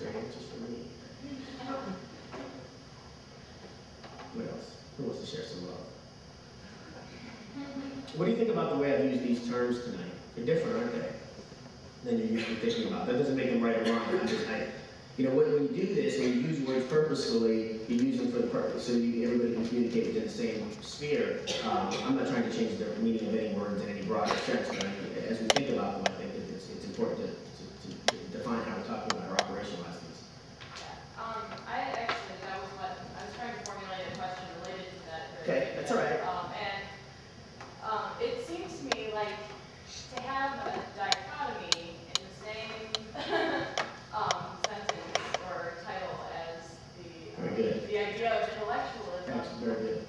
straight answers from me. What else? Who wants to share some love? What do you think about the way I've used these terms tonight? They're different, aren't they? Than you're usually thinking about. That doesn't make them right or wrong. You know, when you do this, when you use words purposefully, you use them for the purpose, so everybody can communicate within the same sphere. I'm not trying to change the meaning of any words in any broader sense, but as we think about them, I think that it's important to define how we're talking about or operationalize these. That was what I was trying to formulate a question related to that. Okay, that's all right. It seems to me like to have a dichotomy in the same sentence or title as the idea of intellectualism. That's very good.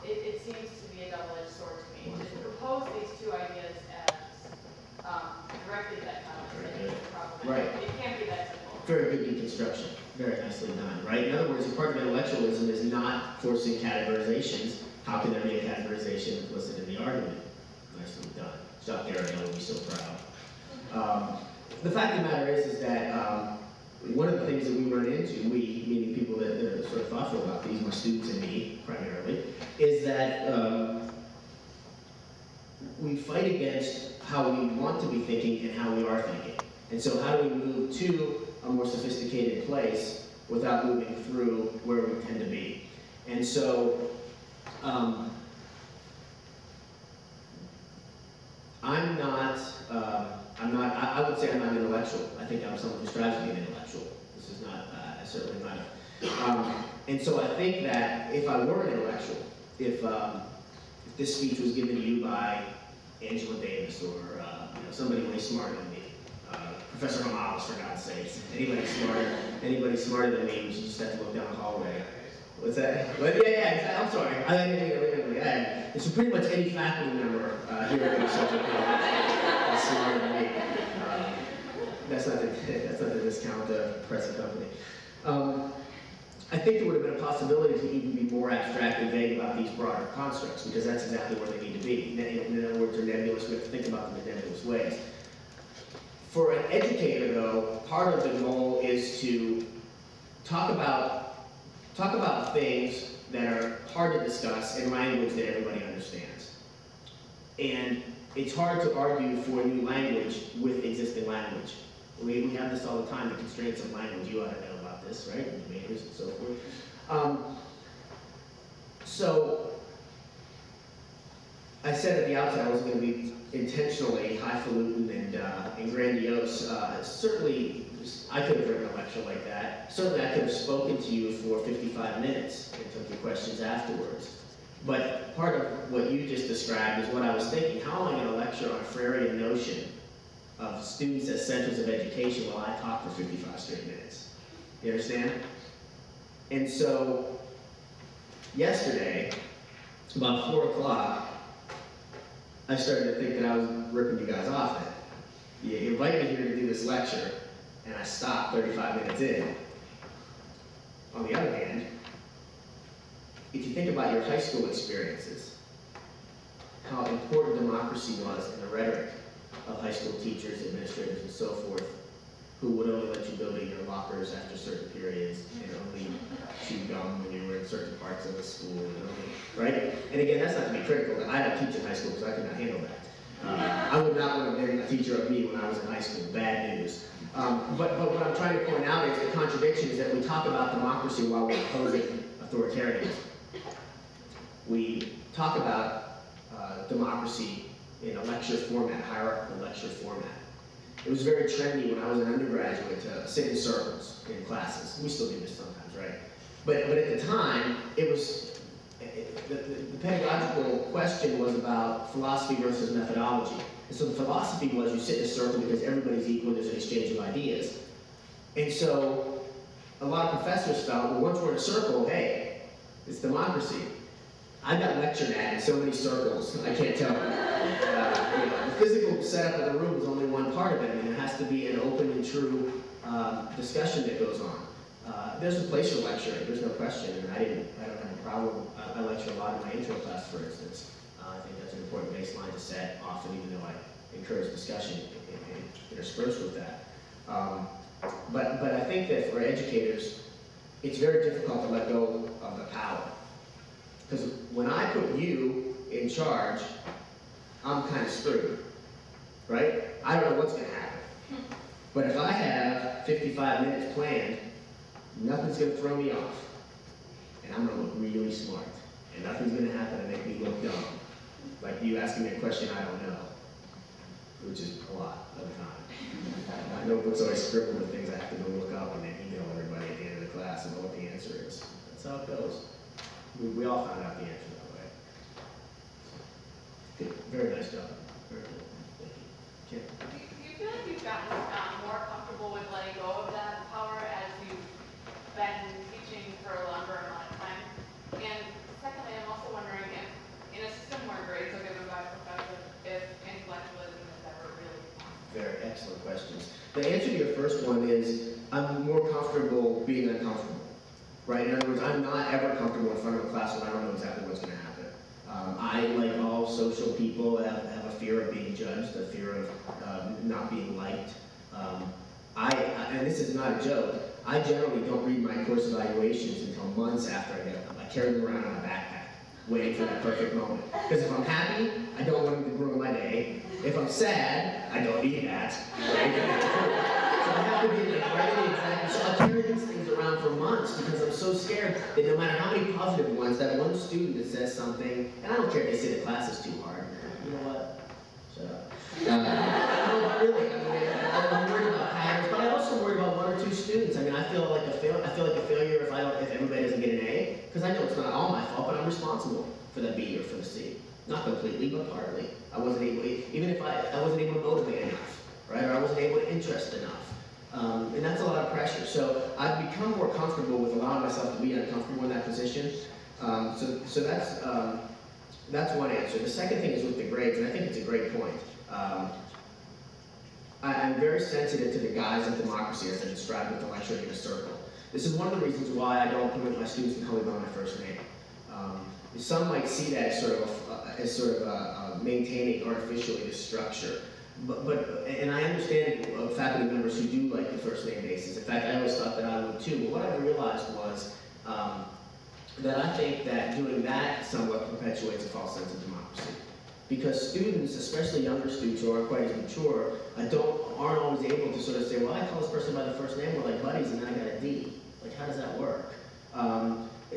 It seems to be a double-edged sword to me. To propose these two ideas as directly dichotomous, right. It can't be that simple. Very good deconstruction. Very nicely done, right? In other words, part of intellectualism is not forcing categorizations. How can there be a categorization implicit in the argument? Nicely done. Jacques Derrida will be so proud. The fact of the matter is that one of the things that we run into, we, meaning people that are sort of thoughtful about these, my students and me primarily, is that we fight against how we want to be thinking and how we are thinking. And so how do we move to a more sophisticated place without moving through where we tend to be? And so I would say I'm not intellectual. I think I'm someone who strives to be an intellectual. This is not, certainly not. And so I think that if I were an intellectual, if this speech was given to you by Angela Davis or somebody way smarter than me, Professor Hamas, for God's sakes, anybody smarter than me, you should just have to look down the hallway. What's that? But yeah, I'm sorry. It's pretty much any faculty member here at the subject is smarter than me. That's not the discount the present company. I think there would have been a possibility to even be more abstract and vague about these broader constructs, because that's exactly where they need to be. In other words, they're nebulous. We have to think about them in nebulous ways. For an educator, though, part of the goal is to talk about things that are hard to discuss in language that everybody understands. And it's hard to argue for new language with existing language. We have this all the time, the constraints of language. You ought to know about this, right? And debaters and so forth. So I said at the outset I wasn't going to be intentionally highfalutin and grandiose. Certainly, I could have written a lecture like that. Certainly, I could have spoken to you for 55 minutes and took your questions afterwards. But part of what you just described is what I was thinking. How am I going to lecture on a Freirean notion of students as centers of education while I talk for 55 straight minutes? You understand? And so, yesterday, about 4 o'clock, I started to think that I was ripping you guys off then. You invite me here to do this lecture, and I stopped 35 minutes in. On the other hand, if you think about your high school experiences, how important democracy was in the rhetoric of high school teachers, administrators, and so forth, who would only let you go to your lockers after certain periods, and only chew gum when you were in certain parts of the school, right? And again, that's not to be critical. I don't teach in high school because I could not handle that. I would not want to be a teacher of me when I was in high school. Bad news. But what I'm trying to point out is the contradiction is that we talk about democracy while we're opposing authoritarianism. We talk about democracy in a lecture format, hierarchical lecture format. It was very trendy when I was an undergraduate to sit in circles in classes. We still do this sometimes, right? But at the time, it was, the pedagogical question was about philosophy versus methodology. And so the philosophy was you sit in a circle because everybody's equal, there's an exchange of ideas. And so a lot of professors felt, well, once we're in a circle, hey, it's democracy. I got lectured at in so many circles, I can't tell you. The physical setup of the room is only one part of it, and there has to be an open and true discussion that goes on. There's a place for lecturing, there's no question, and I don't have a problem. I lecture a lot in my intro class, for instance. I think that's an important baseline to set often, even though I encourage discussion interspersed with that. But I think that for educators, it's very difficult to let go of the power. Because when I put you in charge, I'm kind of screwed, right? I don't know what's going to happen. But if I have 55 minutes planned, nothing's going to throw me off. And I'm going to look really smart. And nothing's going to happen to make me look dumb. Like you asking me a question I don't know, which is a lot of the time. My notebook's always scribbled with things I have to go look up and then email everybody at the end of the class and know what the answer is. That's how it goes. We all found out the answer that way. Good. Very nice job. Very cool. Thank you. Kim? Do you feel like you've gotten more comfortable with letting go of that power as you've been teaching for a longer amount of time? And secondly, I'm also wondering if, in a system where grades are given by professors, if intellectualism is ever really possible. Very excellent questions. The answer to your first one is, I'm more comfortable being uncomfortable. Right? In other words, I'm not ever comfortable in front of a class when I don't know exactly what's going to happen. I, like all social people, have a fear of being judged, a fear of not being liked. And this is not a joke, I generally don't read my course evaluations until months after I get them. I carry them around in my backpack, waiting for that perfect moment. Because if I'm happy, I don't want them to ruin my day. If I'm sad, I don't need that. Right? So I have to be like right in the exact, so I carry these things around for months because I'm so scared that no matter how many positive ones, that one student that says something, and I don't care if they say the class is too hard. You know what? Shut up. No, really, I'm worried about patterns, but I also worry about one or two students. I mean, I feel like a failure if everybody doesn't get an A, because I know it's not all my fault, but I'm responsible for the B or for the C. Not completely, but partly. I wasn't able, even if I wasn't able to motivate enough, right? Or I wasn't able to interest enough. And that's a lot of pressure. So I've become more comfortable with allowing myself to be uncomfortable in that position. So that's one answer. The second thing is with the grades, and I think it's a great point. I'm very sensitive to the guise of democracy as I described with the lecturing in a circle. This is one of the reasons why I don't permit my students to call me by my first name. Some might see that as sort of maintaining artificially the structure. And I understand faculty members who do like the first name basis. In fact, I always thought that I would too. But what I realized was that I think that doing that somewhat perpetuates a false sense of democracy. Because students, especially younger students who aren't quite as mature, aren't always able to sort of say, well, I call this person by the first name, we're like buddies, and then I got a D. Like, how does that work?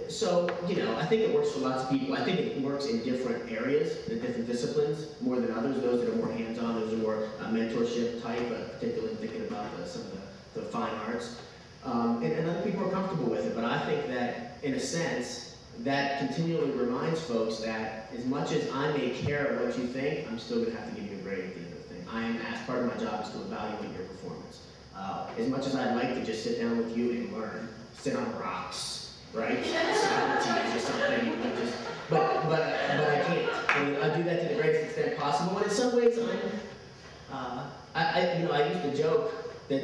So, you know, I think it works for lots of people. I think it works in different areas, in different disciplines, more than others. Those that are more hands-on, those are more mentorship type, particularly thinking about some of the fine arts. And other people are comfortable with it, but I think that, in a sense, that continually reminds folks that as much as I may care what you think, I'm still going to have to give you a grade at the end of the thing. Part of my job is to evaluate your performance. As much as I'd like to just sit down with you and learn, sit on rocks, right? Socrates or something. But I can't. I mean, I do that to the greatest extent possible. And in some ways, I used to joke that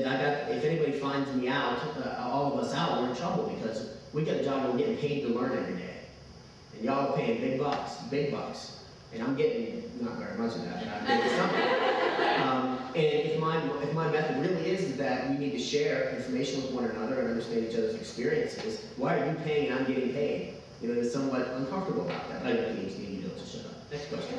if anybody finds me out, all of us out, we're in trouble because we got a job where we're getting paid to learn every day. And y'all are paying big bucks. And I'm getting not very much of that, but I'm getting something. And if my method really is that we need to share information with one another and understand each other's experiences, why are you paying and I'm getting paid? You know, it's somewhat uncomfortable about that. I got PhD, you don't, so shut up. Next question.